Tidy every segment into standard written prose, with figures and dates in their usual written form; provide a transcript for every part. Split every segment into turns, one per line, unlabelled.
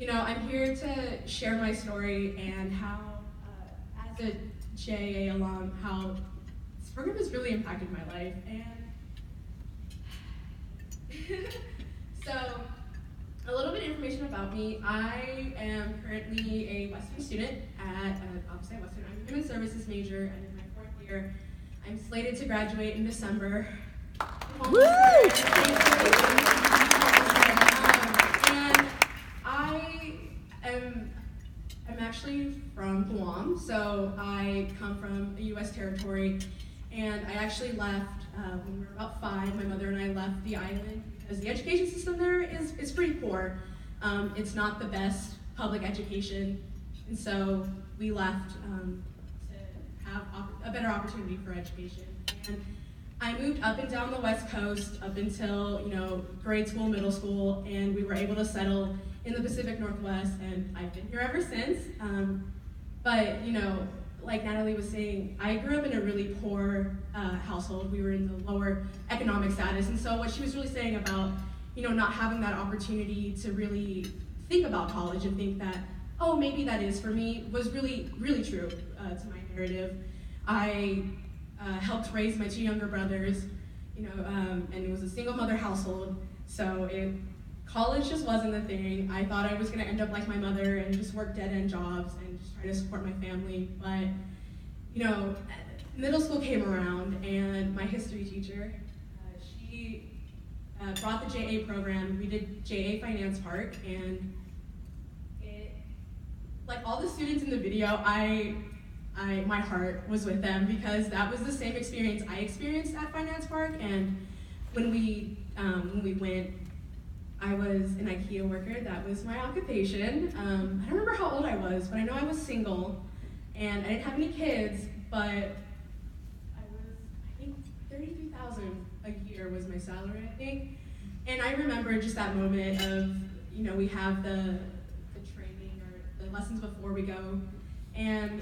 I'm here to share my story and how, as a JA alum, how this program has really impacted my life. And so, a little bit of information about me. I am currently a Western student at, Western. I'm a Human Services major, and in my 4th year. I'm slated to graduate in December. Woo! And I'm actually from Guam, so I come from a U.S. territory, and I actually left when we were about 5. My mother and I left the island because the education system there is pretty poor. It's not the best public education, and so we left to have a better opportunity for education. And I moved up and down the West Coast up until, grade school, middle school, and we were able to settle in the Pacific Northwest, and I've been here ever since. But, like Natalie was saying, I grew up in a really poor household. We were in the lower economic status, and so what she was really saying about, not having that opportunity to really think about college and think that, oh, maybe that is for me, was really, really true to my narrative. I helped raise my 2 younger brothers, and it was a single mother household, so college just wasn't the thing. I thought I was gonna end up like my mother and just work dead-end jobs and just try to support my family, but, middle school came around, and my history teacher, she brought the JA program. We did JA Finance Park, and like all the students in the video, my heart was with them because that was the same experience I experienced at Finance Park. And when we went, I was an IKEA worker. That was my occupation. I don't remember how old I was, but I know I was single, and I didn't have any kids. But I think $33,000 a year was my salary, I think. And I remember just that moment of, we have the training or the lessons before we go, and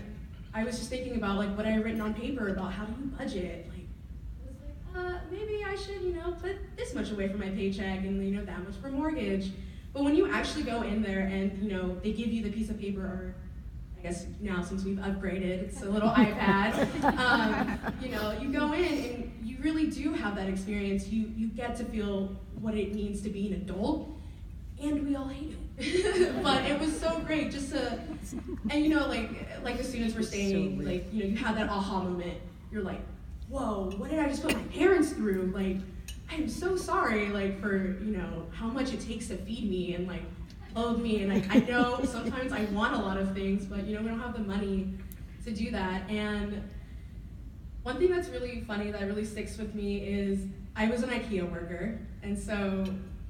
I was just thinking about what I had written on paper about how do you budget. I was like, maybe I should, put this much away from my paycheck and that much for mortgage. But when you actually go in there and they give you the piece of paper, or I guess now since we've upgraded, it's a little iPad. You go in and you really do have that experience. You get to feel what it means to be an adult, and we all hate it. But it was so great just to, and like the students were saying, you had that aha moment. You're like, whoa, what did I just put my parents through? I am so sorry, for, how much it takes to feed me and clothe me. And I know sometimes I want a lot of things, but we don't have the money to do that. And one thing that's really funny that really sticks with me is I was an IKEA worker, and so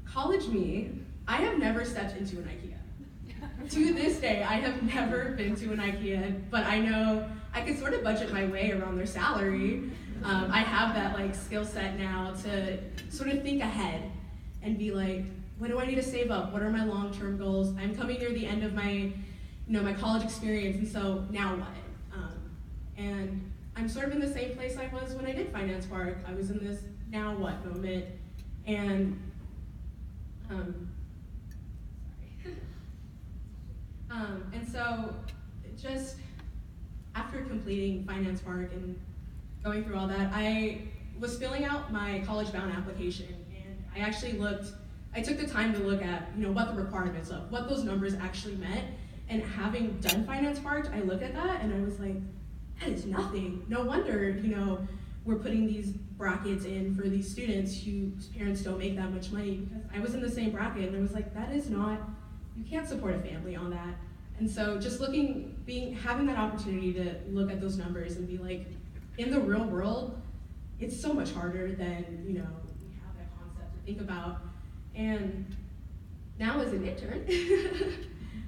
college me, I have never stepped into an IKEA. To this day, I have never been to an IKEA, but I know I can sort of budget my way around their salary. I have that skill set now to sort of think ahead and be like, what do I need to save up? What are my long-term goals? I'm coming near the end of my, my college experience, and so now what? And I'm sort of in the same place I was when I did Finance Park. I was in this now what moment, and and so just after completing Finance Park and going through all that, I was filling out my college-bound application, and I actually I took the time to look at, what the requirements of, what those numbers actually meant, and having done Finance Park, I looked at that and I was like, that is nothing. No wonder, we're putting these brackets in for these students whose parents don't make that much money, because I was in the same bracket and I was like, that is not, you can't support a family on that. And so just having that opportunity to look at those numbers and be like, in the real world, it's so much harder than, we have that concept to think about. And now as an intern,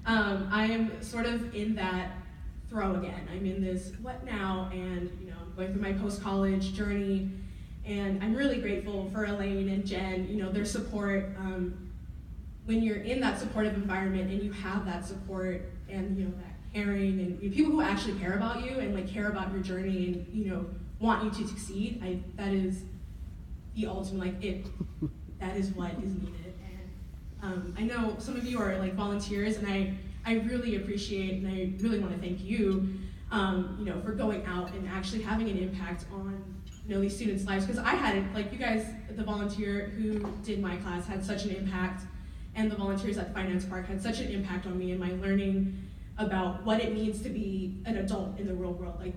I am sort of in that throw again. I'm in this what now, and I'm going through my post-college journey, and I'm really grateful for Elaine and Jen, their support. When you're in that supportive environment and you have that support and that caring and people who actually care about you and care about your journey and want you to succeed, that is the ultimate that is what is needed. I know some of you are like volunteers, and I really appreciate and I really want to thank you, for going out and actually having an impact on these students' lives, because I had, like, you guys, the volunteer who did my class had such an impact, and the volunteers at Finance Park had such an impact on me and my learning about what it means to be an adult in the real world. Like,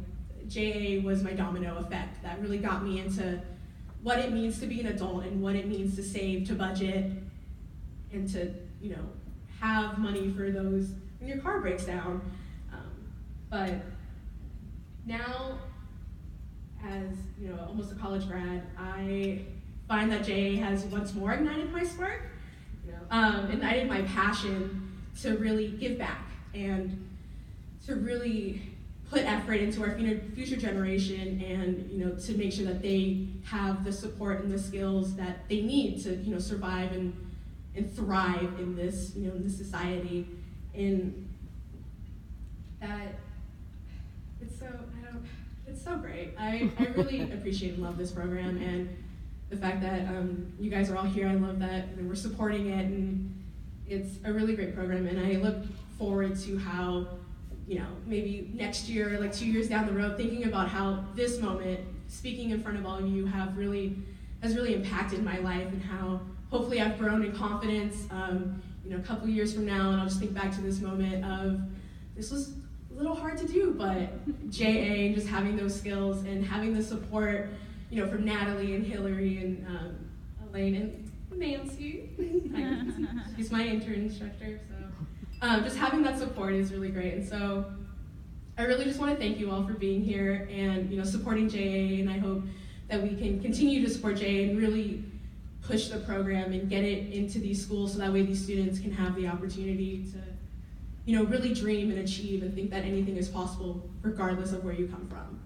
JA was my domino effect that really got me into what it means to be an adult and what it means to save, to budget, and to, have money for those when your car breaks down. But now, as almost a college grad, I find that JA has once more ignited my spark, ignited my passion to really give back and to really put effort into our future generation, and to make sure that they have the support and the skills that they need to survive and thrive in this in this society. And that it's so great. I really appreciate and love this program, and the fact that you guys are all here. I love that we're supporting it, and it's a really great program, and I look forward to how maybe next year, like 2 years down the road, thinking about how this moment, speaking in front of all of you, has really impacted my life, and how hopefully I've grown in confidence, a couple years from now, and I'll just think back to this moment of, this was a little hard to do, but JA, and just having those skills and having the support, from Natalie and Hillary and Elaine and Nancy. Hi, Nancy. She's my intern instructor, so just having that support is really great. And so I really just want to thank you all for being here and supporting JA, and I hope that we can continue to support JA and really push the program and get it into these schools, so that way these students can have the opportunity to really dream and achieve and think that anything is possible regardless of where you come from.